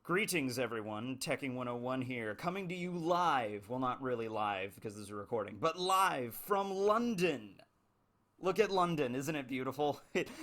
Greetings, everyone. Teching 101 here, coming to you live. Well, not really live because this is a recording, but live from London. Look at London, isn't it beautiful?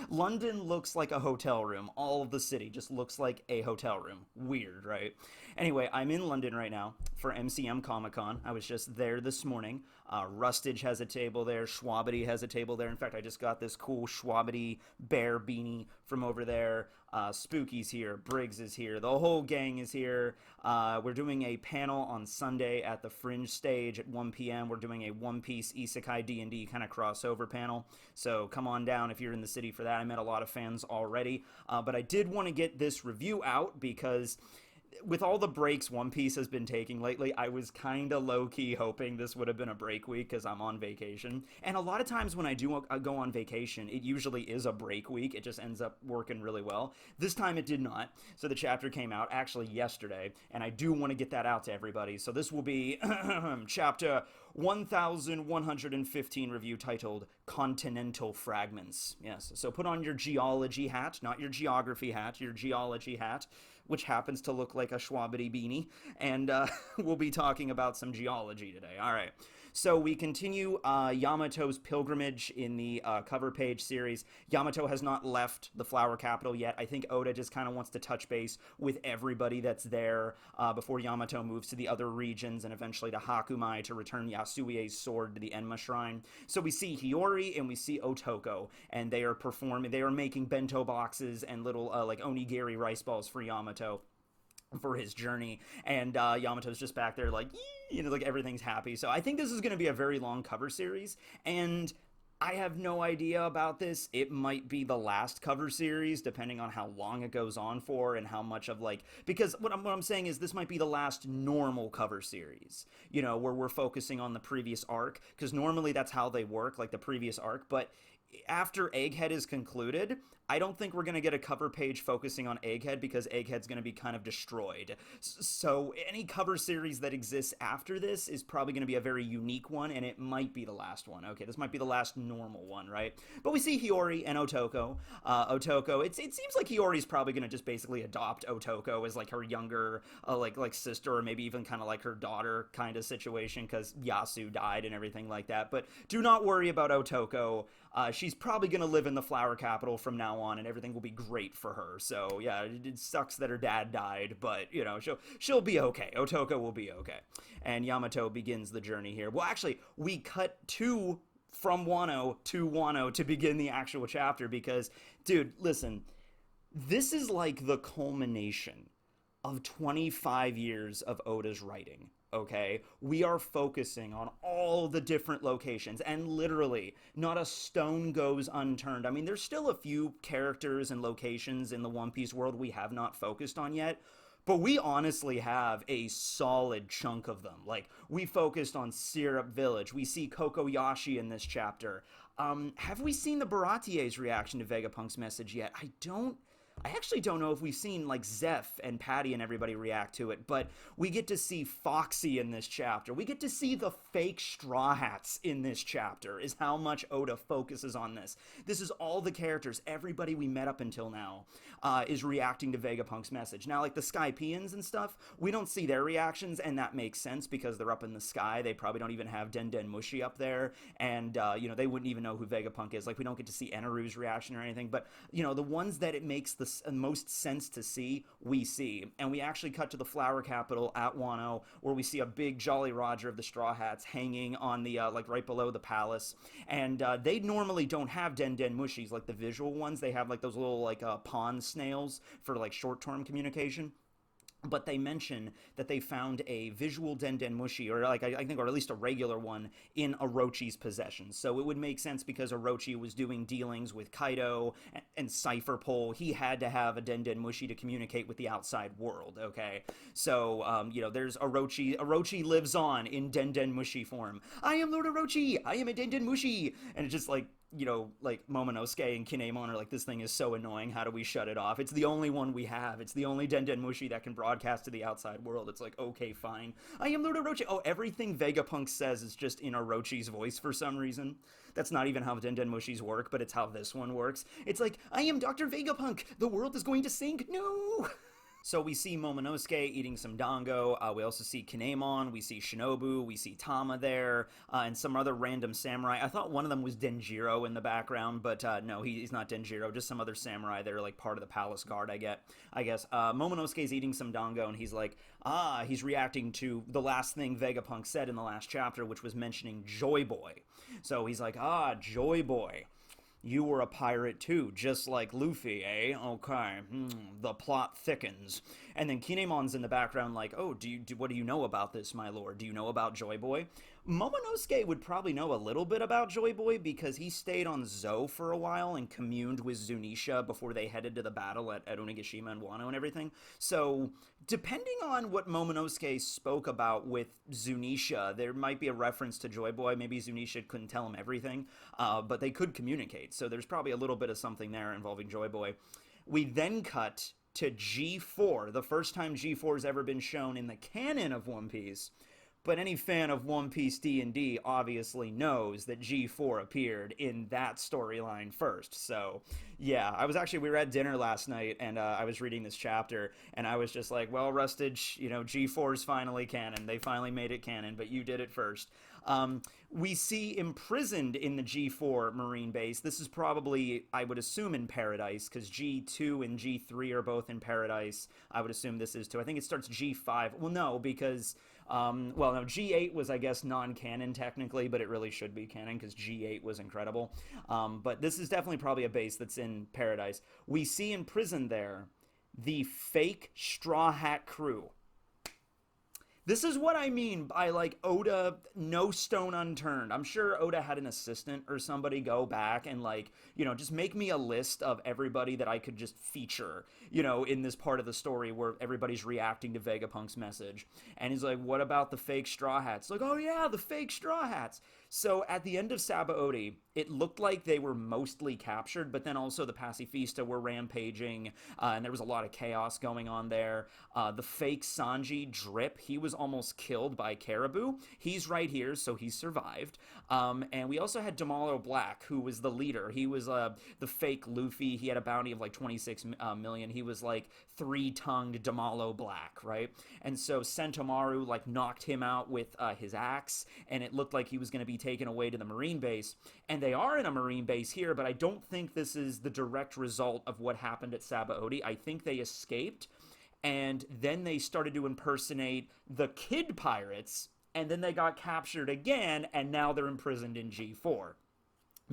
London looks like a hotel room. All of the city just looks like a hotel room. Weird, right? Anyway, I'm in London right now for MCM Comic Con. I was just there this morning. Rustage has a table there. Schwabity has a table there. In fact, I just got this cool Schwabity bear beanie from over there. Spooky's here. Briggs is here. The whole gang is here. We're doing a panel on Sunday at the Fringe stage at 1 p.m. We're doing a One Piece Isekai D&D kind of crossover panel. So come on down if you're in the city for that. I met a lot of fans already. But I did want to get this review out because with all the breaks One Piece has been taking lately, I was kind of low-key hoping this would have been a break week because I'm on vacation. And a lot of times when I do go on vacation, it usually is a break week. It just ends up working really well. This time it did not. So the chapter came out actually yesterday, and I do want to get that out to everybody. So this will be chapter 1115 review titled Continental Fragments. Yes, so put on your geology hat, not your geography hat, your geology hat, which happens to look like a Schwabity beanie, and we'll be talking about some geology today. All right, so we continue Yamato's pilgrimage in the cover page series. Yamato has not left the Flower Capital yet. I think Oda just kind of wants to touch base with everybody that's there before Yamato moves to the other regions and eventually to Hakumai to return Yasuie's sword to the Enma Shrine. So we see Hiyori and we see Otoko, and they are performing, they are making bento boxes and little like onigiri rice balls for Yamato for his journey, and Yamato's just back there like, like everything's happy. So I think this is going to be a very long cover series, and I have no idea about this. It might be the last cover series, depending on how long it goes on for and how much of because what I'm saying is this might be the last normal cover series, where we're focusing on the previous arc, because normally that's how they work, like the previous arc, but after Egghead is concluded, I don't think we're going to get a cover page focusing on Egghead because Egghead's going to be kind of destroyed. So any cover series that exists after this is probably going to be a very unique one, and it might be the last one. Okay, this might be the last normal one, right? But we see Hiyori and Otoko. Otoko, it seems like Hiyori's probably going to just basically adopt Otoko as like her younger, like sister, or maybe even kind of like her daughter kind of situation because Yasu died and everything like that. But do not worry about Otoko. She's probably going to live in the Flower Capital from now on, and everything will be great for her. So yeah, it sucks that her dad died, but she'll be okay. Otoko will be okay. And Yamato begins the journey here. Well, actually, we cut from Wano to begin the actual chapter because, dude, listen, this is like the culmination of 25 years of Oda's writing. Okay, we are focusing on all the different locations, and literally not a stone goes unturned. I mean, there's still a few characters and locations in the One Piece world we have not focused on yet, but we honestly have a solid chunk of them. Like, we focused on Syrup Village. We see Kokoyashi in this chapter. Have we seen the Baratier's reaction to Vegapunk's message yet? I actually don't know if we've seen like Zeph and Patty and everybody react to it, but we get to see Foxy in this chapter. We get to see the fake Straw Hats in this chapter, is how much Oda focuses on this. This is all the characters, everybody we met up until now, is reacting to Vegapunk's message. Now, like the Skypeans and stuff, we don't see their reactions, and that makes sense because they're up in the sky. They probably don't even have Den Den Mushi up there, and, they wouldn't even know who Vegapunk is. Like, we don't get to see Eneru's reaction or anything, but, the ones that it makes the most sense to see, we see. And we actually cut to the Flower Capital at Wano, where we see a big Jolly Roger of the Straw Hats hanging on the, right below the palace. And they normally don't have Den Den Mushis, like the visual ones. They have, like, those little, pond snails for, like, short-term communication. But they mention that they found a visual Den Den Mushi, or I think, or at least a regular one, in Orochi's possession. So it would make sense because Orochi was doing dealings with Kaido and Cypher Pole. He had to have a Den Den Mushi to communicate with the outside world, okay? So, there's Orochi. Orochi lives on in Den Den Mushi form. I am Lord Orochi! I am a Den Den Mushi! And it's just like, Momonosuke and Kinemon are like, this thing is so annoying, how do we shut it off? It's the only one we have. It's the only Den Den Mushi that can broadcast to the outside world. It's like, okay, fine. I am Lord Orochi. Oh, everything Vegapunk says is just in Orochi's voice for some reason. That's not even how Den Den Mushis work, but it's how this one works. It's like, I am Dr. Vegapunk. The world is going to sink. No! So we see Momonosuke eating some dango. We also see Kinemon. We see Shinobu. We see Tama there, and some other random samurai. I thought one of them was Denjiro in the background, but no, he's not Denjiro. Just some other samurai. They're like part of the palace guard, I guess. Momonosuke's eating some dango, and he's like, he's reacting to the last thing Vegapunk said in the last chapter, which was mentioning Joy Boy. So he's like, Joy Boy. You were a pirate too, just like Luffy, eh? Okay, the plot thickens. And then Kinemon's in the background like, oh, what do you know about this, my lord? Do you know about Joy Boy? Momonosuke would probably know a little bit about Joy Boy because he stayed on Zou for a while and communed with Zunisha before they headed to the battle at Onigashima and Wano and everything. So, depending on what Momonosuke spoke about with Zunisha, there might be a reference to Joy Boy. Maybe Zunisha couldn't tell him everything, but they could communicate. So there's probably a little bit of something there involving Joy Boy. We then cut to G4, the first time G4 has ever been shown in the canon of One Piece. But any fan of One Piece D&D obviously knows that G4 appeared in that storyline first. So, yeah, we were at dinner last night, and I was reading this chapter, and I was just like, well, Rustage, G4's finally canon. They finally made it canon, but you did it first. We see imprisoned in the G4 Marine base. This is probably, I would assume, in Paradise, because G2 and G3 are both in Paradise. I would assume this is too. I think it starts G5. Well, no, because... no, G8 was, I guess, non-canon technically, but it really should be canon because G8 was incredible. But this is definitely probably a base that's in Paradise. We see in prison there the fake Straw Hat crew. This is what I mean by, like, Oda, no stone unturned. I'm sure Oda had an assistant or somebody go back and, like, just make me a list of everybody that I could just feature, in this part of the story where everybody's reacting to Vegapunk's message. And he's like, what about the fake Straw Hats? Like, oh yeah, the fake Straw Hats. So at the end of Sabaody, it looked like they were mostly captured, but then also the Pacifista were rampaging, and there was a lot of chaos going on there. The fake Sanji, Drip, he was almost killed by Caribou. He's right here, so he survived. And we also had Damalo Black, who was the leader. He was the fake Luffy. He had a bounty of like 26 million. He was like three-tongued Damalo Black, right? And so Sentomaru like knocked him out with his axe, and it looked like he was going to be taken away to the Marine base. And they are in a Marine base here, but I don't think this is the direct result of what happened at Sabaody. I think they escaped, and then they started to impersonate the Kid Pirates, and then they got captured again, and now they're imprisoned in G4.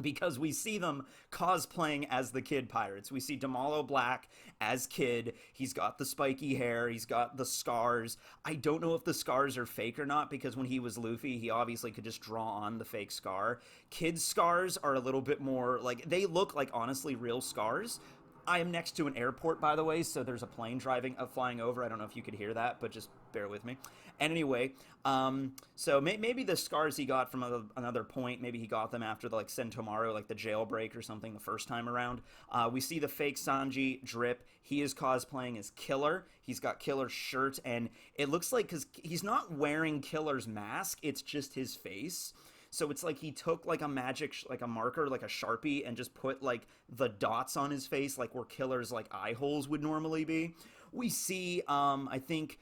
Because we see them cosplaying as the Kid Pirates. We see Damalo Black as Kid. He's got the spiky hair. He's got the scars. I don't know if the scars are fake or not, because when he was Luffy, he obviously could just draw on the fake scar. Kid's scars are a little bit more, like, they look like, honestly, real scars. I am next to an airport, by the way, so there's a plane flying over. I don't know if you could hear that, but just bear with me. And anyway, so maybe the scars he got from another point, maybe he got them after the, like, Sentomaru, like the jailbreak or something the first time around. We see the fake Sanji, Drip. He is cosplaying as Killer. He's got Killer's shirt, and it looks like, because he's not wearing Killer's mask, it's just his face. So it's like he took like a marker, like a Sharpie, and just put like the dots on his face, like where Killer's like eye holes would normally be. We see, I think,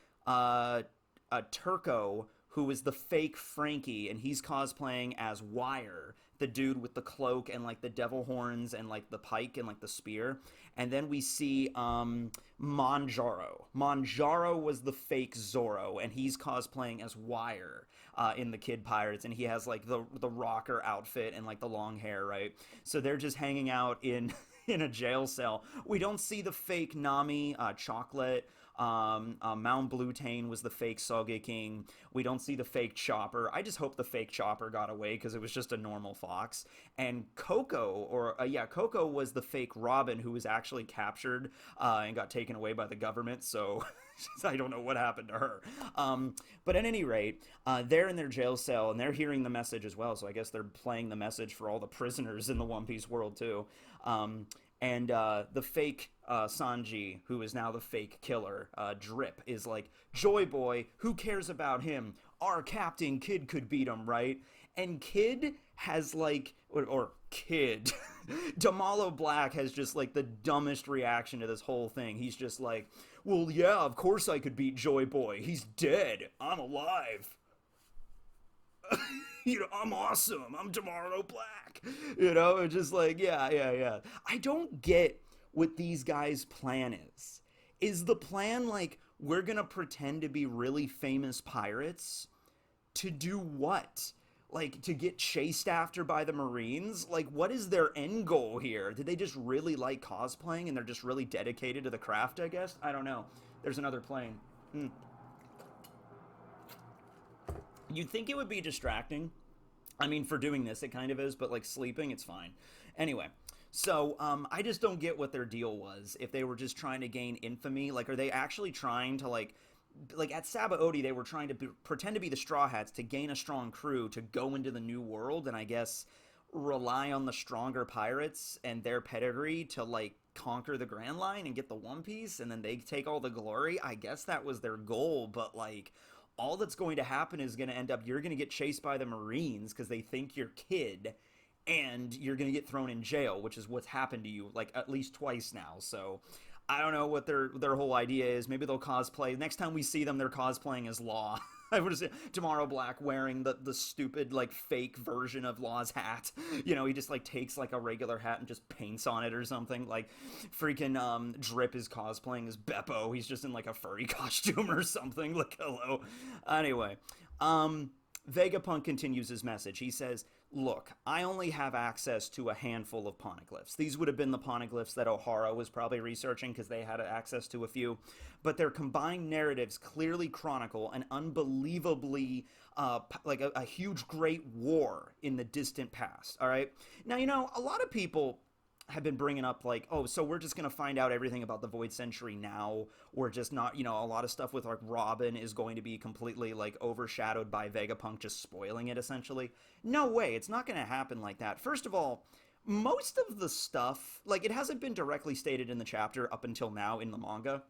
Turco, who is the fake Frankie, and he's cosplaying as Wire, the dude with the cloak and like the devil horns and like the pike and like the spear. And then we see Manjaro. Manjaro was the fake Zoro, and he's cosplaying as Wire in the Kid Pirates, and he has like the rocker outfit and like the long hair, right? So they're just hanging out in a jail cell. We don't see the fake Nami, Chocolate. Mount Bluetane was the fake Sogeking. We don't see the fake Chopper. I just hope the fake Chopper got away, because it was just a normal fox. And Coco, Coco was the fake Robin, who was actually captured and got taken away by the government, so I don't know what happened to her. But at any rate, they're in their jail cell, and they're hearing the message as well, so I guess they're playing the message for all the prisoners in the One Piece world, too. And the fake Sanji, who is now the fake Killer, Drip, is like, Joy Boy, who cares about him? Our Captain Kid could beat him, right? And Kid has like, or Kid, Damalo Black has just like the dumbest reaction to this whole thing. He's just like, well, yeah, of course I could beat Joy Boy. He's dead. I'm alive. I'm awesome. I'm Tomorrow Black. It's just like, yeah, yeah, yeah. I don't get what these guys' plan is. Is the plan like we're gonna pretend to be really famous pirates? To do what? Like to get chased after by the Marines? Like what is their end goal here? Did they just really like cosplaying and they're just really dedicated to the craft, I guess? I don't know. There's another plane. You'd think it would be distracting. I mean, for doing this, it kind of is, but like sleeping, it's fine. Anyway, so I just don't get what their deal was. If they were just trying to gain infamy, like, are they actually trying to like at Sabaody, they were trying to pretend to be the Straw Hats to gain a strong crew to go into the New World, and I guess rely on the stronger pirates and their pedigree to like conquer the Grand Line and get the One Piece, and then they take all the glory. I guess that was their goal, but like all that's going to happen is going to end up you're going to get chased by the Marines because they think you're Kid, and you're going to get thrown in jail, which is what's happened to you like at least twice now. So I don't know what their whole idea is. Maybe they'll cosplay. Next time we see them, they're cosplaying as Law. I would say Tomorrow Black wearing the stupid like fake version of Law's hat. He just like takes like a regular hat and just paints on it or something. Like freaking Drip is cosplaying as Beppo. He's just in like a furry costume or something. Like hello. Anyway, Vegapunk continues his message. He says, look, I only have access to a handful of poneglyphs. These would have been the poneglyphs that O'Hara was probably researching because they had access to a few. But their combined narratives clearly chronicle an unbelievably, like a huge great war in the distant past, all right? Now, a lot of people have been bringing up like, oh, so we're just going to find out everything about the Void Century now. We're just not, a lot of stuff with like Robin is going to be completely like overshadowed by Vegapunk just spoiling it essentially. No way. It's not going to happen like that. First of all, most of the stuff, like it hasn't been directly stated in the chapter up until now in the manga.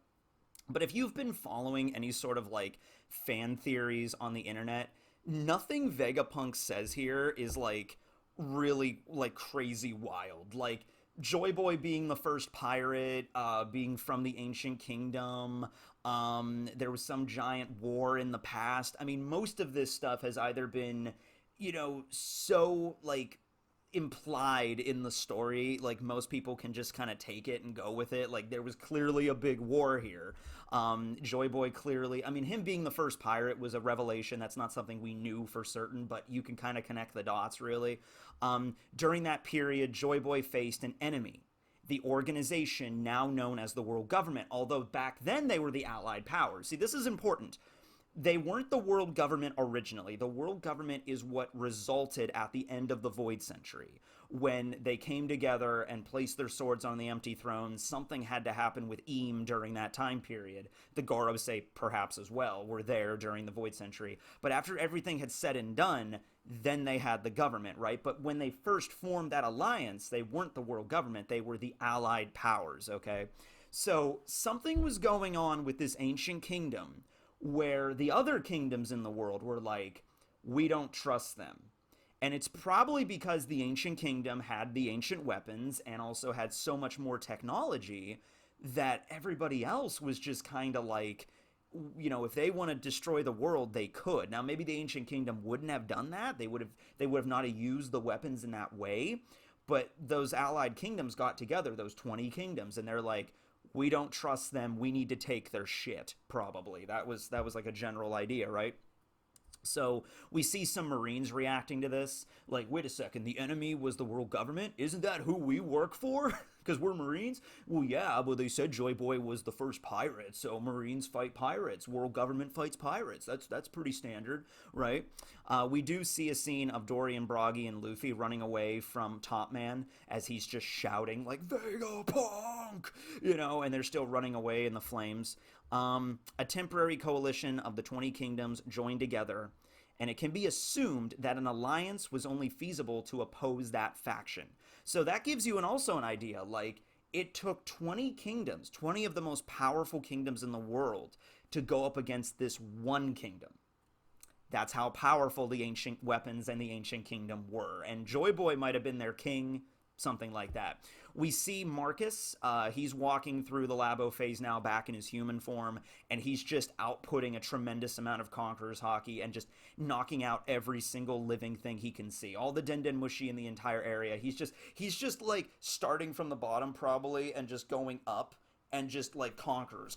But if you've been following any sort of like fan theories on the internet, nothing Vegapunk says here is like really like crazy wild. Like Joy Boy being the first pirate, being from the ancient kingdom, there was some giant war in the past. I mean, most of this stuff has either been, so, like, implied in the story, like, most people can just kind of take it and go with it. Like, there was clearly a big war here. Joy Boy clearly, I mean, him being the first pirate was a revelation. That's not something we knew for certain, but you can kind of connect the dots, really. During that period, Joy Boy faced an enemy, the organization now known as the World Government, although back then they were the Allied Powers. See, this is important. They weren't the World Government originally. The World Government is what resulted at the end of the Void Century. When they came together and placed their swords on the empty throne, something had to happen with Eam during that time period. The Gorosei, perhaps as well, were there during the Void Century. But after everything had said and done, then they had the government, right? But when they first formed that alliance, they weren't the World Government. They were the Allied Powers, okay? So something was going on with this ancient kingdom where the other kingdoms in the world were like, we don't trust them. And it's probably because the ancient kingdom had the ancient weapons and also had so much more technology that everybody else was just kind of like, if they want to destroy the world, they could. Now, maybe the ancient kingdom wouldn't have done that. They would have not used the weapons in that way. But those allied kingdoms got together, those 20 kingdoms, and they're like, we don't trust them. We need to take their shit, probably. That was like a general idea, right? So we see some Marines reacting to this. Like, wait a second, the enemy was the world government? Isn't that who we work for? Because we're Marines? Well, yeah, but they said Joy Boy was the first pirate, so Marines fight pirates. World government fights pirates. That's pretty standard, right? We do see a scene of Dorian, Broggy, and Luffy running away from Top Man as he's just shouting, like, Vegapunk! And they're still running away in the flames. A temporary coalition of the 20 kingdoms joined together, and it can be assumed that an alliance was only feasible to oppose that faction. So that gives you also an idea, like, it took 20 kingdoms, 20 of the most powerful kingdoms in the world, to go up against this one kingdom. That's how powerful the ancient weapons and the ancient kingdom were. And Joy Boy might have been their king, something like that. We see Marcus. He's walking through the Labo phase now, back in his human form, and he's just outputting a tremendous amount of Conqueror's Haki and just knocking out every single living thing he can see. All the Denden Mushi in the entire area. He's just like starting from the bottom probably and just going up and just like conquerors,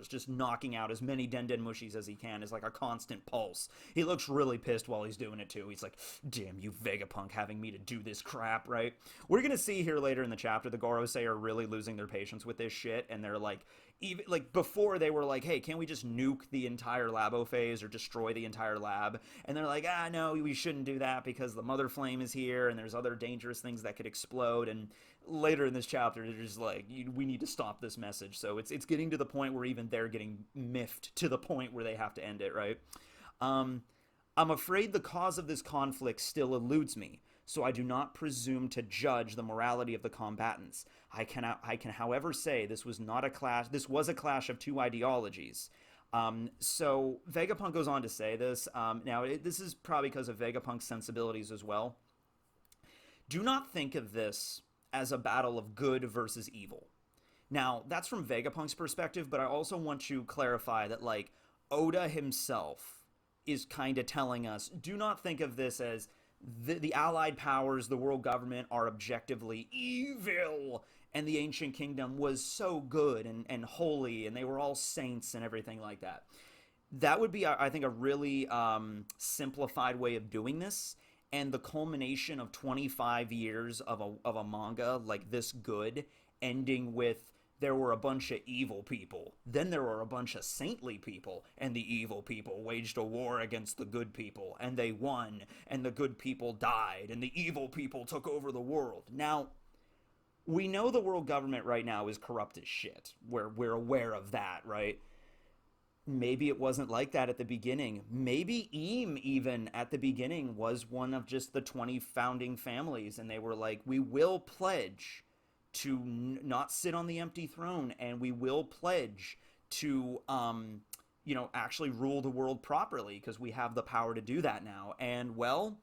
just knocking out as many Denden Mushis as he can is like a constant pulse. He looks really pissed while he's doing it too. He's like, damn you Vegapunk having me to do this crap, right? We're gonna see here later in the chapter the Gorosei are really losing their patience with this shit, and they're like, even like before they were like, hey, can't we just nuke the entire Labo phase or destroy the entire lab? And they're like, no, we shouldn't do that because the Mother Flame is here and there's other dangerous things that could explode. And later in this chapter, they're just like, we need to stop this message. So it's getting to the point where even they're getting miffed to the point where they have to end it, right? I'm afraid the cause of this conflict still eludes me, so I do not presume to judge the morality of the combatants. I can, however, say this was not a clash. This was a clash of two ideologies. So Vegapunk goes on to say this. This is probably because of Vegapunk's sensibilities as well. Do not think of this as a battle of good versus evil. Now, that's from Vegapunk's perspective, but I also want to clarify that, like, Oda himself is kind of telling us, do not think of this as the Allied powers, the world government, are objectively evil, and the Ancient Kingdom was so good and holy, and they were all saints and everything like that. That would be, I think, a really simplified way of doing this, and the culmination of 25 years of a manga like this good, ending with there were a bunch of evil people, then there were a bunch of saintly people, and the evil people waged a war against the good people, and they won, and the good people died, and the evil people took over the world. Now, we know the world government right now is corrupt as shit. We're aware of that, right? Maybe it wasn't like that at the beginning. Maybe Eam, even at the beginning, was one of just the 20 founding families, and they were like, we will pledge to not sit on the empty throne, and we will pledge to, actually rule the world properly, because we have the power to do that now. And, well,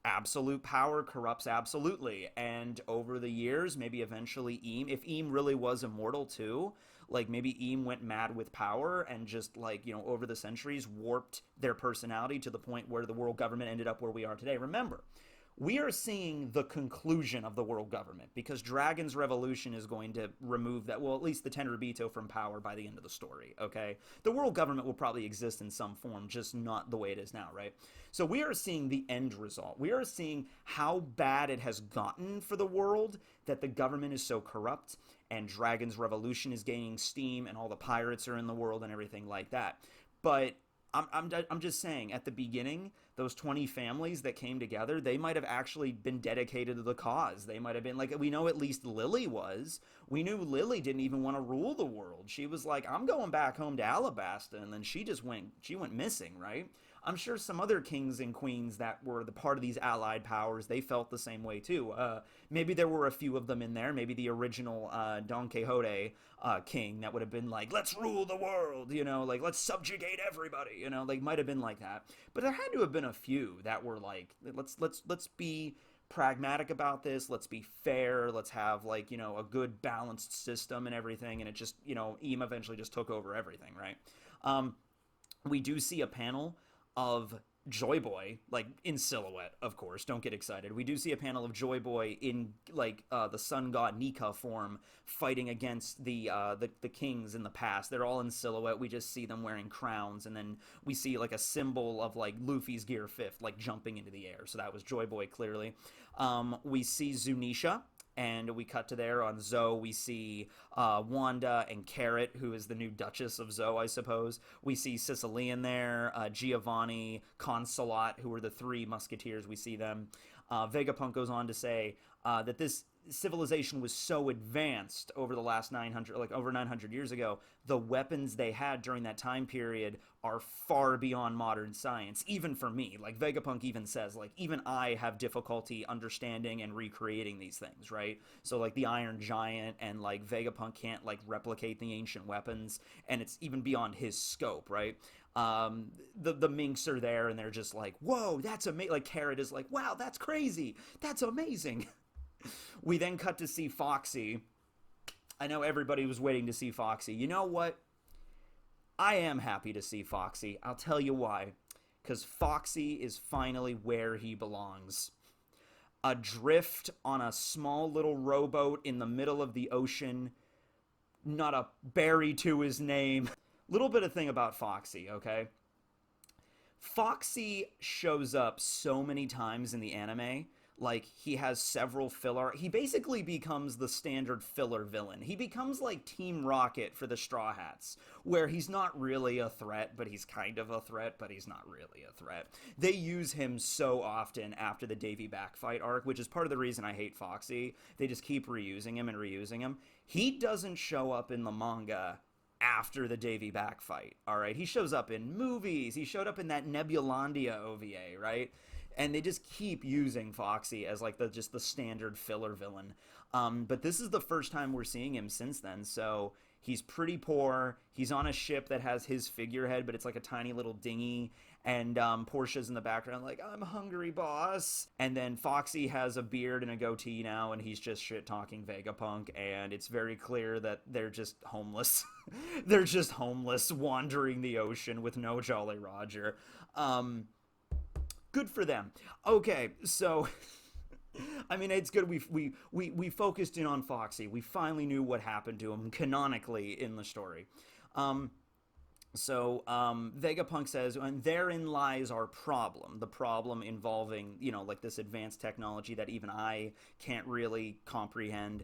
absolute power corrupts absolutely. And over the years, maybe eventually Eam, if Eam really was immortal too, like maybe Eam went mad with power and just over the centuries warped their personality to the point where the world government ended up where we are today. Remember, we are seeing the conclusion of the world government, because Dragon's Revolution is going to remove that, well, at least the Tenryubito from power by the end of the story, okay? The world government will probably exist in some form, just not the way it is now, right? So we are seeing the end result. We are seeing how bad it has gotten for the world, that the government is so corrupt, and Dragon's Revolution is gaining steam, and all the pirates are in the world and everything like that. But I'm just saying, at the beginning, those 20 families that came together, they might have actually been dedicated to the cause. They might have been, like, we know at least Lily was. We knew Lily didn't even want to rule the world. She was like, I'm going back home to Alabasta, and then she went missing, right? I'm sure some other kings and queens that were the part of these allied powers, they felt the same way too. Maybe there were a few of them in there. Maybe the original Don Quixote king that would have been like, let's rule the world, like let's subjugate everybody, like might have been like that. But there had to have been a few that were like, let's be pragmatic about this. Let's be fair. Let's have a good balanced system and everything. And it just, Eam eventually just took over everything, right? We do see a panel of Joy Boy, like in silhouette, of course, don't get excited. We do see a panel of Joy Boy in the sun god Nika form, fighting against the kings in the past. They're all in silhouette. We just see them wearing crowns, and then we see like a symbol of like Luffy's Gear 5th, like jumping into the air. So that was Joy Boy, clearly. We see Zunisha, and we cut to there on Zoe. We see Wanda and Carrot, who is the new Duchess of Zoe, I suppose. We see Sicilian there, Giovanni, Consulate, who are the three musketeers. We see them. Vegapunk goes on to say that this civilization was so advanced over the last 900 years ago, the weapons they had during that time period are far beyond modern science, even for me. Like Vegapunk even says, like, even I have difficulty understanding and recreating these things, right? So like the Iron Giant and like Vegapunk can't like replicate the ancient weapons, and it's even beyond his scope, right? The minks are there, and they're just like, whoa, that's amazing. Like Carrot is like, wow, that's crazy, that's amazing. We then cut to see Foxy. I know everybody was waiting to see Foxy. You know what? I am happy to see Foxy. I'll tell you why. Because Foxy is finally where he belongs. Adrift on a small little rowboat in the middle of the ocean. Not a berry to his name. Little bit of thing about Foxy, okay? Foxy shows up so many times in the anime. Like, he has several filler. He basically becomes the standard filler villain. He becomes like Team Rocket for the Straw Hats, where he's not really a threat, but he's kind of a threat, but he's not really a threat. They use him so often after the Davy Back fight arc, which is part of the reason I hate Foxy. They just keep reusing him and reusing him. He doesn't show up in the manga after the Davy Back fight, all right? He shows up in movies. He showed up in that Nebulandia OVA, right? And they just keep using Foxy as like just the standard filler villain. But this is the first time we're seeing him since then, so he's pretty poor. He's on a ship that has his figurehead, but it's like a tiny little dinghy. And Portia's in the background like, I'm hungry, boss. And then Foxy has a beard and a goatee now, and he's just shit-talking Vegapunk, and it's very clear that they're just homeless. They're just homeless, wandering the ocean with no Jolly Roger. Good for them. Okay, so I mean, it's good we focused in on Foxy. We finally knew what happened to him canonically in the story. Vegapunk says, and therein lies our problem. The problem involving, like this advanced technology that even I can't really comprehend.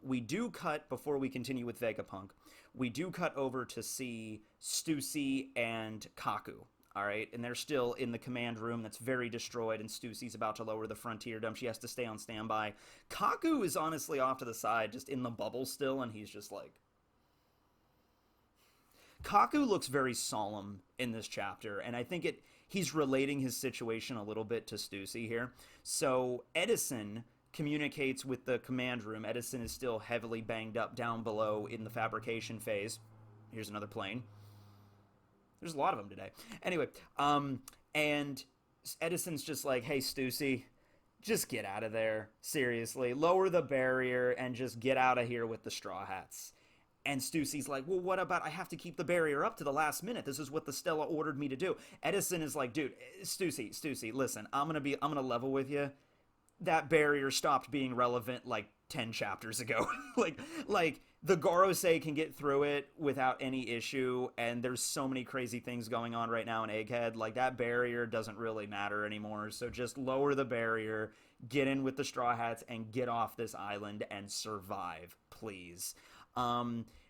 We do cut, before we continue with Vegapunk, we do cut over to see Stussy and Kaku. All right, and they're still in the command room that's very destroyed, and Stussy's about to lower the frontier dump. She has to stay on standby. Kaku is honestly off to the side, just in the bubble still, and he's just like... Kaku looks very solemn in this chapter, and I think he's relating his situation a little bit to Stussy here. So Edison communicates with the command room. Edison is still heavily banged up down below in the fabrication phase. Here's another plane. There's a lot of them today. Anyway, and Edison's just like, hey, Stussy, just get out of there. Seriously, lower the barrier and just get out of here with the Straw Hats. And Stussy's like, well, what about, I have to keep the barrier up to the last minute. This is what the Stella ordered me to do. Edison is like, dude, Stussy, listen, I'm gonna level with you. That barrier stopped being relevant like 10 chapters ago. like the Gorosei can get through it without any issue, and there's so many crazy things going on right now in Egghead. Like, that barrier doesn't really matter anymore, so just lower the barrier, get in with the Straw Hats, and get off this island and survive, please.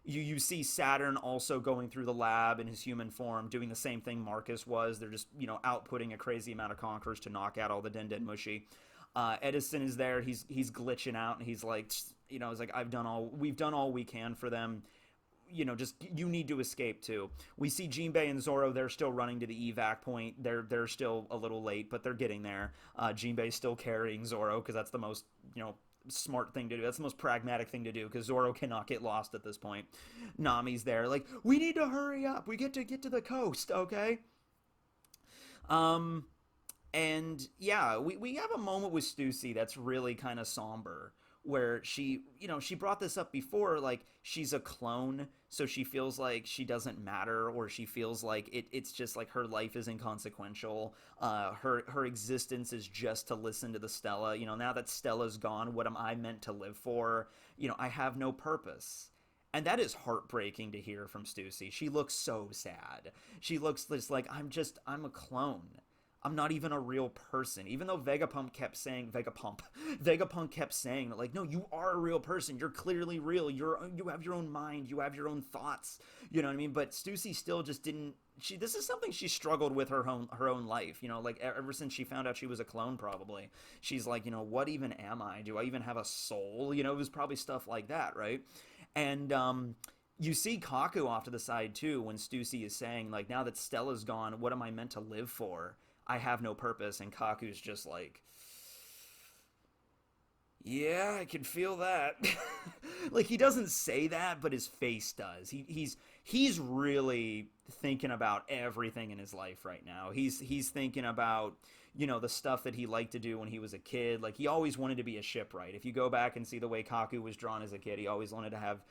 You see Saturn also going through the lab in his human form, doing the same thing Marcus was. They're just, outputting a crazy amount of Conquerors to knock out all the Den Mushi. Edison is there. He's glitching out, and he's like, it's like, we've done all we can for them. Just, you need to escape too. We see Jinbei and Zoro, they're still running to the evac point. They're still a little late, but they're getting there. Jinbei's still carrying Zoro, because that's the most, smart thing to do. That's the most pragmatic thing to do, because Zoro cannot get lost at this point. Nami's there, like, we need to hurry up. We get to the coast, okay? And yeah, we have a moment with Stussy that's really kind of somber, where she brought this up before, like, she's a clone, so she feels like she doesn't matter, or she feels like it's just like her life is inconsequential. Her existence is just to listen to the Stella. Now that Stella's gone, what am I meant to live for? I have no purpose. And that is heartbreaking to hear from Stussy. She looks so sad. She looks just like, I'm a clone. I'm not even a real person. Even though Vegapunk kept saying that, like, no, you are a real person. You're clearly real. You have your own mind. You have your own thoughts. You know what I mean? But Stussy still just didn't. This is something she struggled with her own life. Like, ever since she found out she was a clone, probably. She's like, what even am I? Do I even have a soul? It was probably stuff like that, right? And you see Kaku off to the side too when Stussy is saying, like, now that Stella's gone, what am I meant to live for? I have no purpose. And Kaku's just like, yeah, I can feel that. Like, he doesn't say that, but his face does. He's really thinking about everything in his life right now. He's thinking about, the stuff that he liked to do when he was a kid. Like, he always wanted to be a shipwright. If you go back and see the way Kaku was drawn as a kid, he always wanted to have,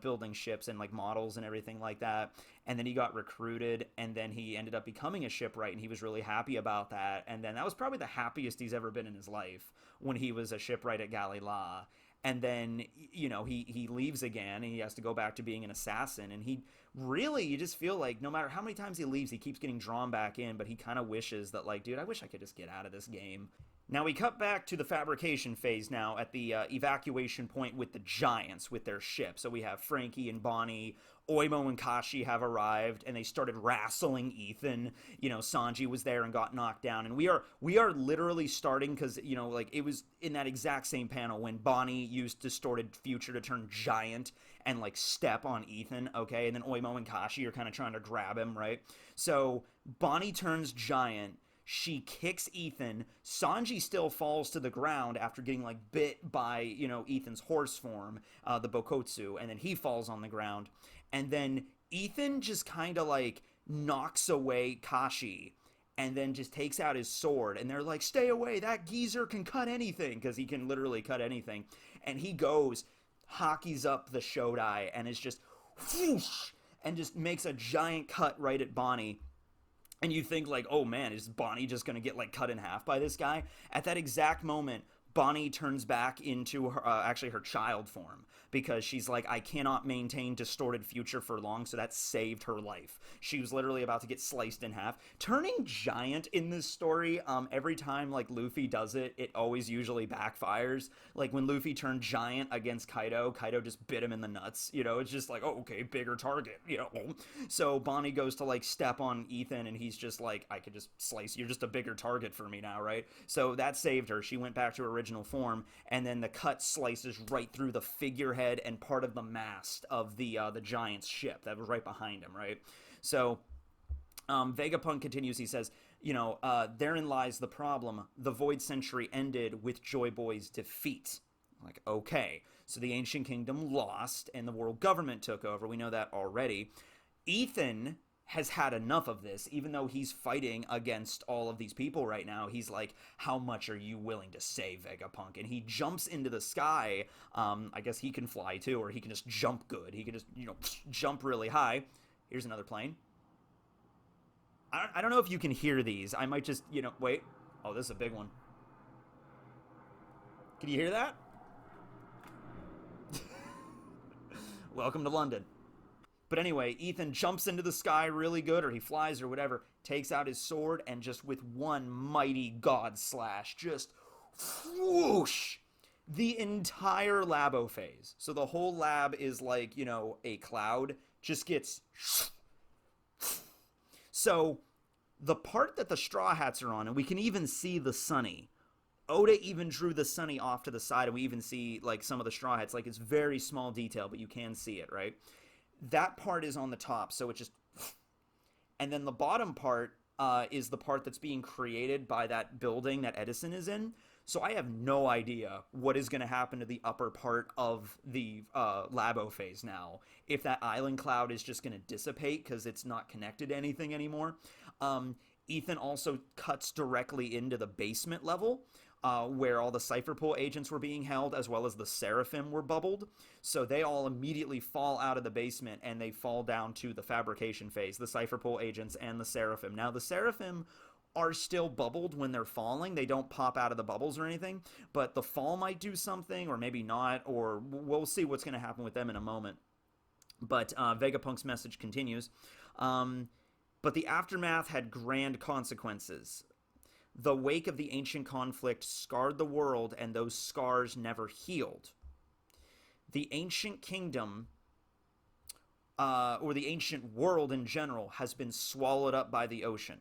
building ships and like models and everything like that. And then he got recruited, and then he ended up becoming a shipwright, and he was really happy about that. And then that was probably the happiest he's ever been in his life, when he was a shipwright at Galila. And then, he leaves again, and he has to go back to being an assassin. And you just feel like no matter how many times he leaves, he keeps getting drawn back in, but he kind of wishes that, like, dude, I wish I could just get out of this game. Now we cut back to the fabrication phase now at the evacuation point with the Giants with their ship. So we have Frankie and Bonnie, Oimo and Kashi have arrived, and they started wrestling Ethan. Sanji was there and got knocked down. And we are literally starting, because, like, it was in that exact same panel when Bonnie used Distorted Future to turn giant and, like, step on Ethan, okay? And then Oimo and Kashi are kind of trying to grab him, right? So Bonnie turns giant. She kicks Ethan. Sanji still falls to the ground after getting, like, bit by, Ethan's horse form, the Bokotsu, and then he falls on the ground. And then Ethan just kind of, like, knocks away Kashi, and then just takes out his sword, and they're like, stay away, that geezer can cut anything, because he can literally cut anything. And he goes, hockeys up the Shodai, and is just whoosh, and just makes a giant cut right at Bonnie. And you think, like, oh man, is Bonnie just gonna get, like, cut in half by this guy? At that exact moment, Bonnie turns back into her, actually her child form, because she's like, I cannot maintain Distorted Future for long, so that saved her life. She was literally about to get sliced in half. Turning giant in this story, every time, like, Luffy does it, it always usually backfires. Like, when Luffy turned giant against Kaido, Kaido just bit him in the nuts, it's just like, oh, okay, bigger target, So Bonnie goes to, like, step on Ethan, and he's just like, I could just slice, you're just a bigger target for me now, right? So that saved her. She went back to her original form, and then the cut slices right through the figurehead and part of the mast of the Giant's ship that was right behind him, right? So Vegapunk continues. He says, therein lies the problem. The Void Century ended with Joy Boy's defeat. Like, okay, so the Ancient Kingdom lost and the world government took over. We know that already. Ethan has had enough of this. Even though he's fighting against all of these people right now, he's like, how much are you willing to save, Vegapunk? And he jumps into the sky. I guess he can fly too, or he can just jump good. He can just, jump really high. Here's another plane. I don't know if you can hear these. I might just, wait. Oh, this is a big one. Can you hear that? Welcome to London. But anyway, Ethan jumps into the sky really good, or he flies or whatever, takes out his sword, and just with one mighty god slash, just whoosh, the entire labo phase. So the whole lab is like, a cloud, just gets... So the part that the Straw Hats are on, and we can even see the Sunny. Oda even drew the Sunny off to the side, and we even see, like, some of the Straw Hats. Like, it's very small detail, but you can see it, right? That part is on the top, so it just... And then the bottom part is the part that's being created by that building that Edison is in. So I have no idea what is going to happen to the upper part of the Labo phase now. If that island cloud is just going to dissipate because it's not connected to anything anymore. Ethan also cuts directly into the basement level, where all the Cypher Pool agents were being held, as well as the Seraphim were bubbled. So they all immediately fall out of the basement, and they fall down to the fabrication phase, the Cypher Pool agents and the Seraphim. Now, the Seraphim are still bubbled when they're falling. They don't pop out of the bubbles or anything, but the fall might do something, or maybe not, or we'll see what's going to happen with them in a moment. But Vegapunk's message continues. But the aftermath had grand consequences. The wake of the ancient conflict scarred the world, and those scars never healed. The ancient kingdom, or the ancient world in general, has been swallowed up by the ocean,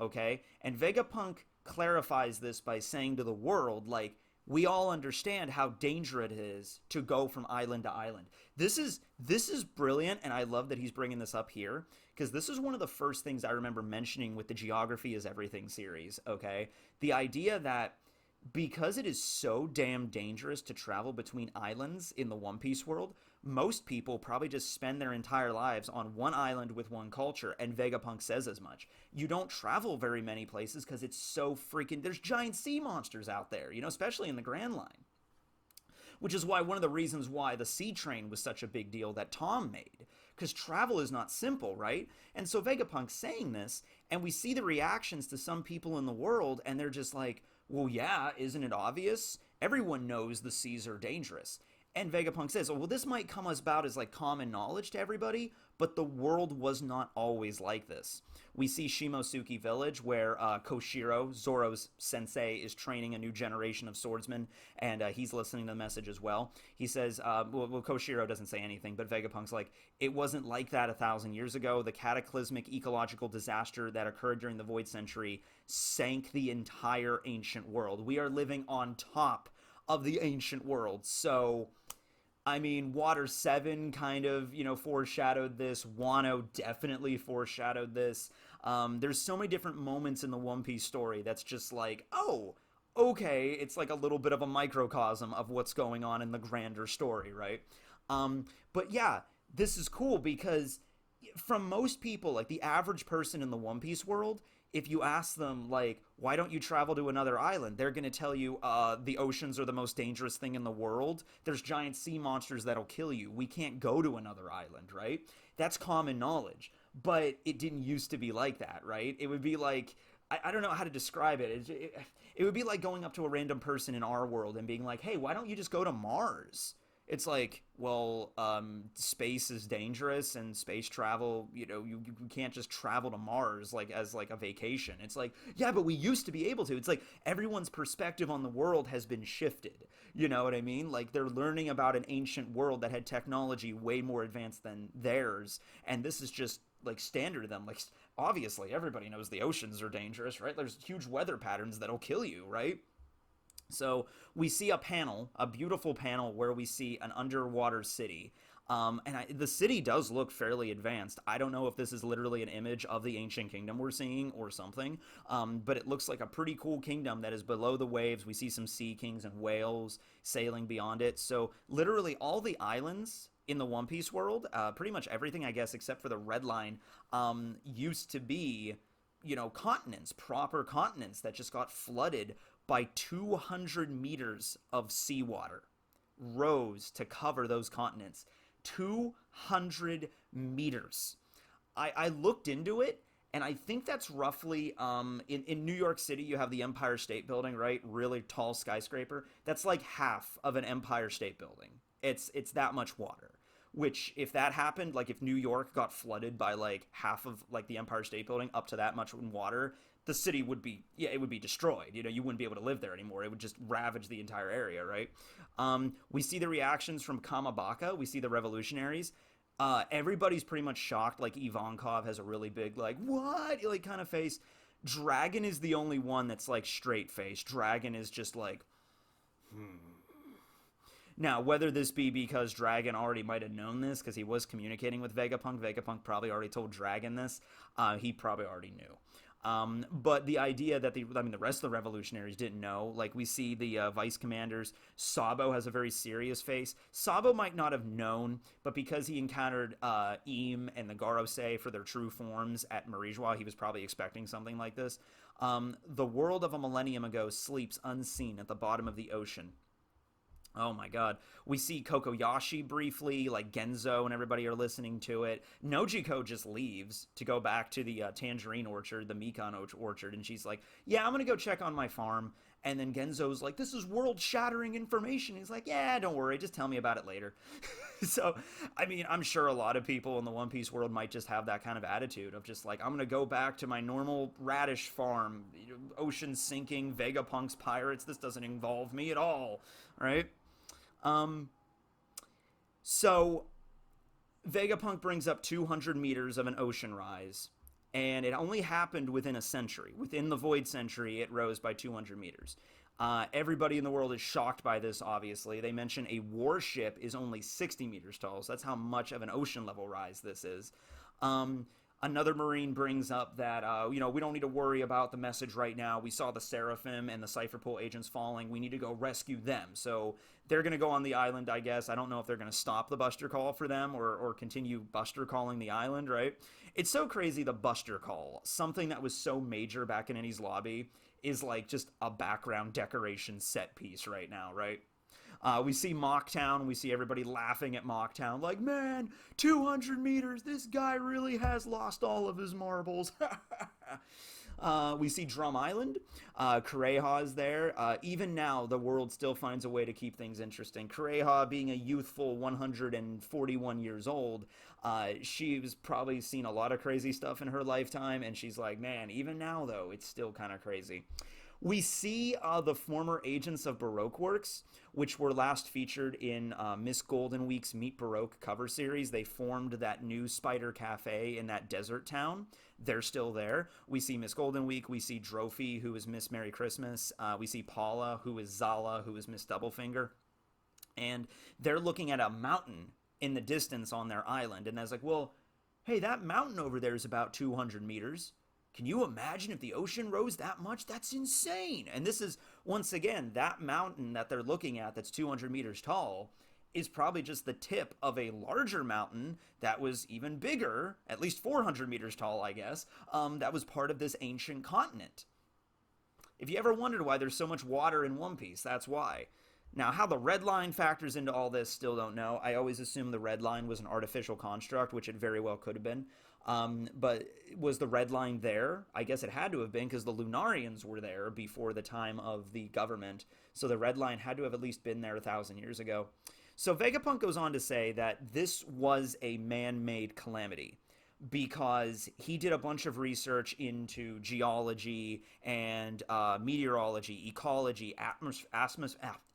okay? And Vegapunk clarifies this by saying to the world, like, we all understand how dangerous it is to go from island to island. This is brilliant, and I love that he's bringing this up here, because this is one of the first things I remember mentioning with the Geography is Everything series, okay? The idea that because it is so damn dangerous to travel between islands in the One Piece world, most people probably just spend their entire lives on one island with one culture, and Vegapunk says as much. You don't travel very many places because it's so freaking. There's giant sea monsters out there, especially in the Grand Line. Which is why one of the reasons why the sea train was such a big deal that Tom made. Because travel is not simple, right? And so Vegapunk's saying this, and we see the reactions to some people in the world, and they're just like, well, yeah, isn't it obvious? Everyone knows the seas are dangerous. And Vegapunk says, well, this might come about as like common knowledge to everybody, but the world was not always like this. We see Shimosuke Village, where Koshiro, Zoro's sensei, is training a new generation of swordsmen, and he's listening to the message as well. He says, Koshiro doesn't say anything, but Vegapunk's like, it wasn't like that 1,000 years ago. The cataclysmic ecological disaster that occurred during the Void Century sank the entire ancient world. We are living on top of the ancient world, so... I mean, Water 7 kind of, foreshadowed this. Wano definitely foreshadowed this. There's so many different moments in the One Piece story that's just like, oh, okay, it's like a little bit of a microcosm of what's going on in the grander story, right? But yeah, this is cool because from most people, like the average person in the One Piece world, if you ask them, like, why don't you travel to another island? They're going to tell you, the oceans are the most dangerous thing in the world. There's giant sea monsters that'll kill you. We can't go to another island, right? That's common knowledge. But it didn't used to be like that, right? It would be like, I don't know how to describe it. It would be like going up to a random person in our world and being like, hey, why don't you just go to Mars? It's like, well, space is dangerous, and space travel, you can't just travel to Mars like as like a vacation. It's like, yeah, but we used to be able to. It's like everyone's perspective on the world has been shifted. You know what I mean? Like they're learning about an ancient world that had technology way more advanced than theirs, and this is just like standard to them. Like obviously everybody knows the oceans are dangerous, right? There's huge weather patterns that'll kill you, right? So we see a beautiful panel where we see an underwater city. The city does look fairly advanced. I don't know if this is literally an image of the ancient kingdom we're seeing or something, but it looks like a pretty cool kingdom that is below the waves. We see some sea kings and whales sailing beyond it. So literally all the islands in the One Piece world, pretty much everything, I guess, except for the Red Line, used to be, continents, proper continents that just got flooded by 200 meters of seawater rose to cover those continents. 200 meters. I looked into it, and I think that's roughly, in New York City, you have the Empire State Building, right? Really tall skyscraper. That's like half of an Empire State Building. It's that much water. Which, if that happened, like if New York got flooded by like half of like the Empire State Building up to that much in water, the city would be, it would be destroyed. You wouldn't be able to live there anymore. It would just ravage the entire area, right? We see the reactions from Kamabaka. We see the revolutionaries. Everybody's pretty much shocked. Like Ivankov has a really big, like, what? Like kind of face. Dragon is the only one that's like straight face. Dragon is just like, Now, whether this be because Dragon already might have known this, because he was communicating with Vegapunk, Vegapunk probably already told Dragon this, he probably already knew. But the idea that the rest of the revolutionaries didn't know, like we see the vice commanders, Sabo has a very serious face. Sabo might not have known, but because he encountered Eam and the Garosei for their true forms at Marijua, he was probably expecting something like this. The world of a millennium ago sleeps unseen at the bottom of the ocean. Oh my god. We see Kokoyashi briefly, like Genzo and everybody are listening to it. Nojiko just leaves to go back to the tangerine orchard, the Mikan orchard, and she's like, yeah, I'm gonna go check on my farm. And then Genzo's like, this is world-shattering information. He's like, yeah, don't worry, just tell me about it later. So, I'm sure a lot of people in the One Piece world might just have that kind of attitude of just like, I'm gonna go back to my normal radish farm, ocean sinking, Vegapunk's pirates, this doesn't involve me at all, right? So Vegapunk brings up 200 meters of an ocean rise, and it only happened within a century. Within the Void Century, it rose by 200 meters. Everybody in the world is shocked by this, obviously. They mention a warship is only 60 meters tall, so that's how much of an ocean level rise this is. Another Marine brings up that, we don't need to worry about the message right now. We saw the Seraphim and the Cypher Pool agents falling. We need to go rescue them. So they're going to go on the island, I guess. I don't know if they're going to stop the Buster Call for them or continue Buster calling the island, right? It's so crazy, the Buster Call. Something that was so major back in Enies Lobby is like just a background decoration set piece right now, right? We see Mocktown. We see everybody laughing at Mocktown. Like, man, 200 meters. This guy really has lost all of his marbles. We see Drum Island. Kureha's there. Even now, the world still finds a way to keep things interesting. Kureha, being a youthful 141 years old, she's probably seen a lot of crazy stuff in her lifetime, and she's like, man, even now, though, it's still kind of crazy. We see the former agents of Baroque Works, which were last featured in Miss Golden Week's Meet Baroque cover series. They formed that new Spider Cafe in that desert town. They're still there. We see Miss Golden Week. We see Drophy, who is Miss Merry Christmas. We see Paula, who is Zala, who is Miss Doublefinger. And they're looking at a mountain in the distance on their island. And I was like, well, hey, that mountain over there is about 200 meters. Can you imagine if the ocean rose that much? That's insane. And this is, once again, that mountain that they're looking at that's 200 meters tall is probably just the tip of a larger mountain that was even bigger, at least 400 meters tall, I guess, that was part of this ancient continent. If you ever wondered why there's so much water in One Piece, that's why. Now, how the red line factors into all this, still don't know. I always assumed the red line was an artificial construct, which it very well could have been. But was the red line there? I guess it had to have been because the Lunarians were there before the time of the government. So the red line had to have at least been there 1,000 years ago. So Vegapunk goes on to say that this was a man-made calamity because he did a bunch of research into geology and meteorology, ecology,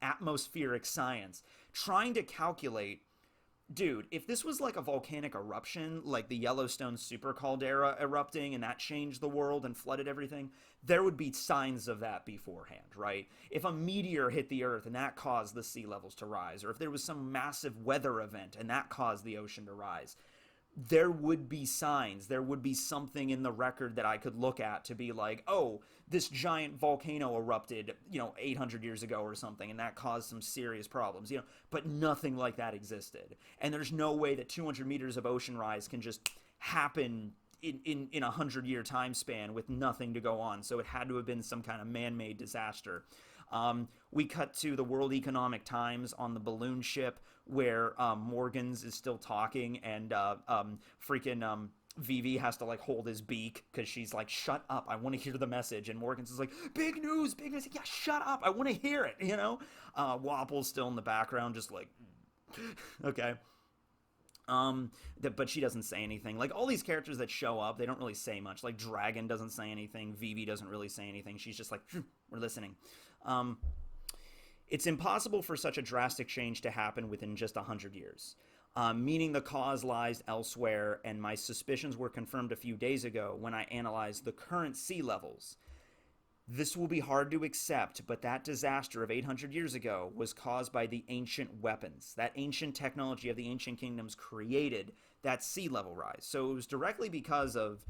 atmospheric science, trying to calculate, dude, if this was like a volcanic eruption, like the Yellowstone super caldera erupting and that changed the world and flooded everything, there would be signs of that beforehand, right? If a meteor hit the earth and that caused the sea levels to rise, or if there was some massive weather event and that caused the ocean to rise, there would be signs. There would be something in the record that I could look at to be like, oh, this giant volcano erupted, 800 years ago or something, and that caused some serious problems, but nothing like that existed. And there's no way that 200 meters of ocean rise can just happen in a 100-year time span with nothing to go on. So it had to have been some kind of man-made disaster. We cut to the World Economic Times on the balloon ship where Morgans is still talking and Vivi has to like hold his beak because she's like, shut up, I want to hear the message. And Morgans is like, big news, big news. Yeah, shut up, I want to hear it, Wapple's still in the background just like, okay. But she doesn't say anything. Like, all these characters that show up, they don't really say much. Like, Dragon doesn't say anything. Vivi doesn't really say anything. She's just like, we're listening. It's impossible for such a drastic change to happen within just 100 years. Meaning the cause lies elsewhere, and my suspicions were confirmed a few days ago when I analyzed the current sea levels. This will be hard to accept, but that disaster of 800 years ago was caused by the ancient weapons. That ancient technology of the ancient kingdoms created that sea level rise. So it was directly because of,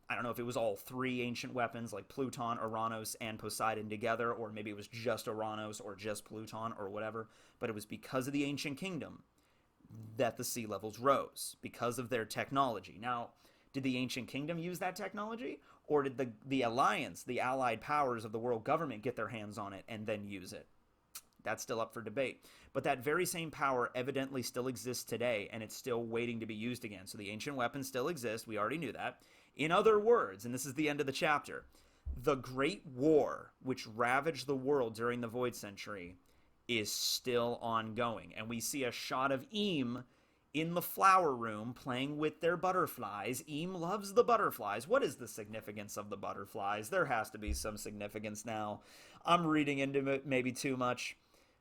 I don't know if it was all three ancient weapons, like Pluton, Uranus, and Poseidon together, or maybe it was just Uranus or just Pluton or whatever, but it was because of the ancient kingdom that the sea levels rose, because of their technology. Now, did the ancient kingdom use that technology? Or did the alliance, the allied powers of the world government get their hands on it and then use it? That's still up for debate. But that very same power evidently still exists today, and it's still waiting to be used again. So the ancient weapons still exist. We already knew that. In other words, and this is the end of the chapter, the Great War, which ravaged the world during the Void Century, is still ongoing. And we see a shot of Eam in the flower room playing with their butterflies. Eam loves the butterflies. What is the significance of the butterflies? There has to be some significance now. I'm reading into it maybe too much.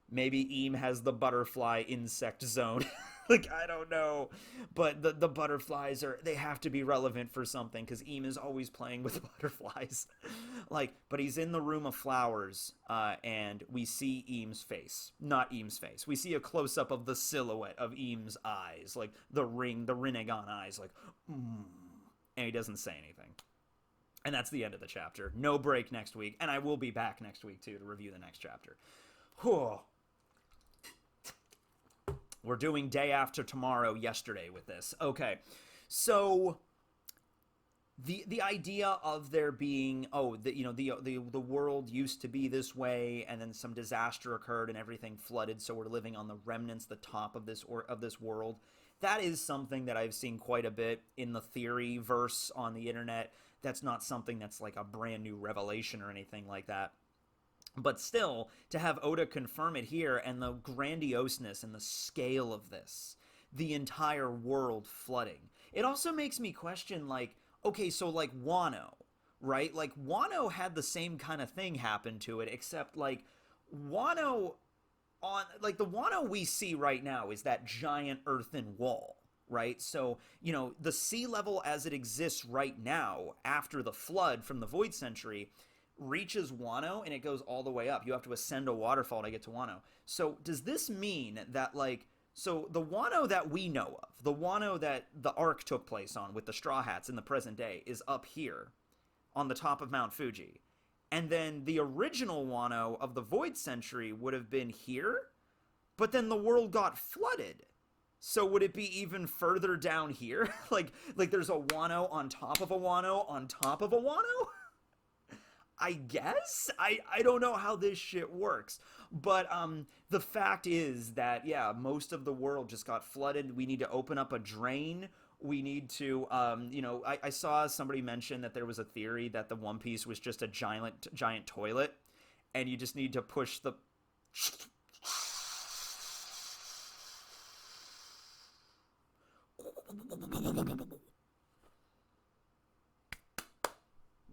Maybe Eam has the butterfly insect zone. Like, I don't know. But the butterflies they have to be relevant for something because Eam is always playing with butterflies. But he's in the room of flowers and we see Eam's face. Not Eam's face. We see a close-up of the silhouette of Eam's eyes. Like the Rinnegan eyes. Like, and he doesn't say anything. And that's the end of the chapter. No break next week, and I will be back next week too to review the next chapter. Whew. We're doing day after tomorrow yesterday with this. Okay, so the idea of there being the world used to be this way, and then some disaster occurred and everything flooded, so we're living on the remnants, the top of this world. That is something that I've seen quite a bit in the theory verse on the internet. That's not something that's like a brand new revelation or anything like that. But still, to have Oda confirm it here, and the grandiosness and the scale of this, the entire world flooding, it also makes me question, like, okay, so like Wano, right? Like Wano had the same kind of thing happen to it, except like Wano the Wano we see right now is that giant earthen wall, right? So, the sea level as it exists right now after the flood from the Void Century reaches Wano, and it goes all the way up. You have to ascend a waterfall to get to Wano. So does this mean that, like, so the Wano that we know of, the Wano that the arc took place on with the Straw Hats in the present day, is up here on the top of Mount Fuji. And then the original Wano of the Void Century would have been here, but then the world got flooded. So would it be even further down here? like there's a Wano on top of a Wano on top of a Wano? I guess? I don't know how this shit works. But the fact is that, yeah, most of the world just got flooded. We need to open up a drain. We need to, I saw somebody mention that there was a theory that the One Piece was just a giant toilet. And you just need to push the...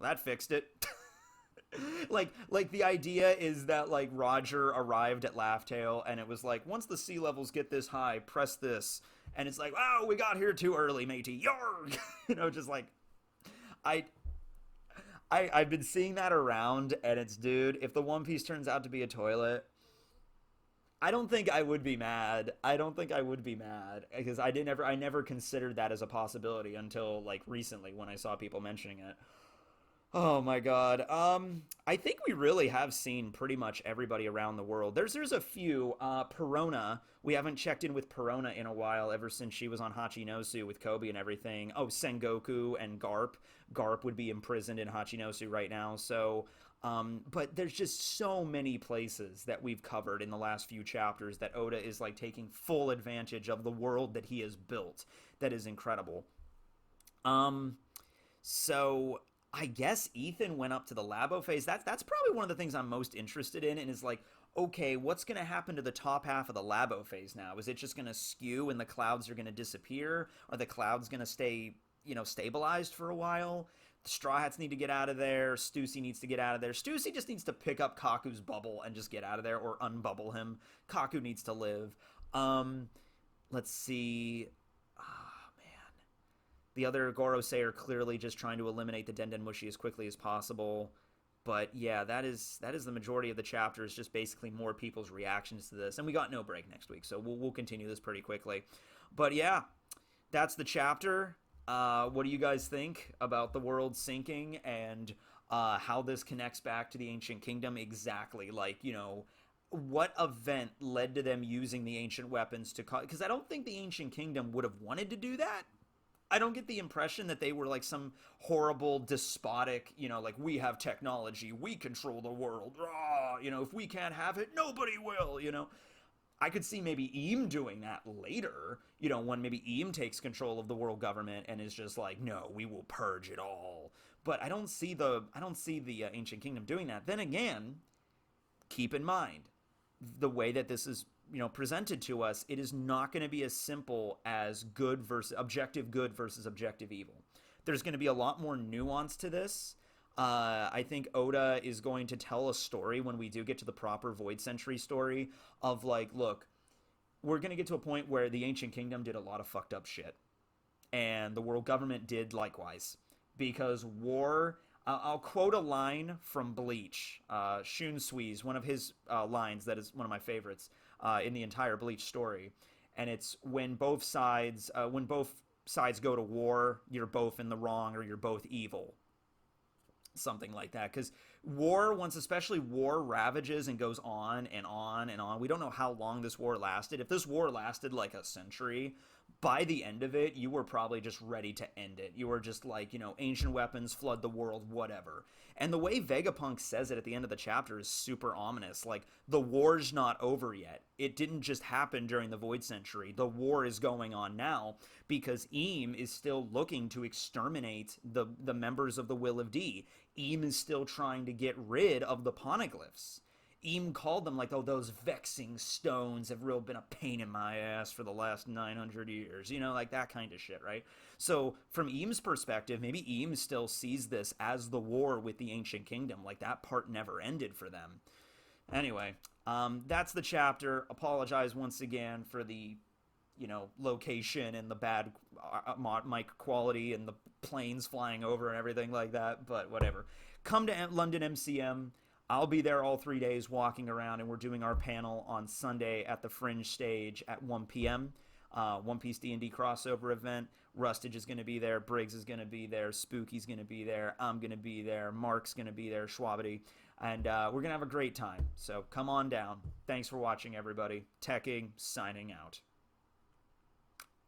That fixed it. like the idea is that like Roger arrived at Laugh Tale, and it was like, once the sea levels get this high, press this, and it's like, oh, we got here too early, matey, yarg. Just like I've been seeing that around, and it's, dude, if the One Piece turns out to be a toilet, I don't think I would be mad. Because I never considered that as a possibility until like recently when I saw people mentioning it. Oh my god. I think we really have seen pretty much everybody around the world. There's a few. Perona. We haven't checked in with Perona in a while, ever since she was on Hachinosu with Kobe and everything. Oh, Sengoku and Garp. Garp would be imprisoned in Hachinosu right now. So, but there's just so many places that we've covered in the last few chapters that Oda is like taking full advantage of the world that he has built. That is incredible. So I guess Ethan went up to the Labo phase. That's probably one of the things I'm most interested in, and is like, okay, what's going to happen to the top half of the Labo phase now? Is it just going to skew and the clouds are going to disappear? Are the clouds going to stay, stabilized for a while? The Straw Hats need to get out of there. Stussy needs to get out of there. Stussy just needs to pick up Kaku's bubble and just get out of there, or unbubble him. Kaku needs to live. Let's see. The other Gorosei are clearly just trying to eliminate the Dendenmushi as quickly as possible. But yeah, that is the majority of the chapters, just basically more people's reactions to this. And we got no break next week, so we'll continue this pretty quickly. But yeah, that's the chapter. What do you guys think about the world sinking, and how this connects back to the Ancient Kingdom exactly? Like, what event led to them using the ancient weapons to... Because I don't think the Ancient Kingdom would have wanted to do that. I don't get the impression that they were like some horrible, despotic, like, we have technology, we control the world, if we can't have it, nobody will, I could see maybe Eam doing that later, when maybe Eam takes control of the world government and is just like, no, we will purge it all. But I don't see the Ancient Kingdom doing that. Then again, keep in mind, the way that this is presented to us, it is not going to be as simple as objective good versus objective evil. There's going to be a lot more nuance to this. I think Oda is going to tell a story when we do get to the proper Void Century story of like, look, we're going to get to a point where the Ancient Kingdom did a lot of fucked up shit, and the world government did likewise, because war... I'll quote a line from Bleach. Shun Sui's, one of his lines that is one of my favorites in the entire Bleach story. And it's when both sides go to war, you're both in the wrong or you're both evil. Something like that. Because once especially war ravages and goes on and on and on, we don't know how long this war lasted. If this war lasted like a century, by the end of it, you were probably just ready to end it. You were just like, ancient weapons, flood the world, whatever. And the way Vegapunk says it at the end of the chapter is super ominous. Like, the war's not over yet. It didn't just happen during the Void Century. The war is going on now because Eam is still looking to exterminate the members of the Will of D. Eam is still trying to get rid of the poneglyphs. Eam called them like, oh, those vexing stones have real been a pain in my ass for the last 900 years, like that kind of shit, right? So from Eam's perspective, maybe Eam still sees this as the war with the Ancient Kingdom, like that part never ended for them. Anyway, that's the chapter. Apologize once again for the location and the bad mic quality and the planes flying over and everything like that, but whatever. Come to London MCM. I'll be there all 3 days walking around, and we're doing our panel on Sunday at the Fringe stage at 1 p.m. One Piece D&D crossover event. Rustage is going to be there. Briggs is going to be there. Spooky's going to be there. I'm going to be there. Mark's going to be there. Schwabity. And we're going to have a great time. So come on down. Thanks for watching, everybody. Teching, signing out.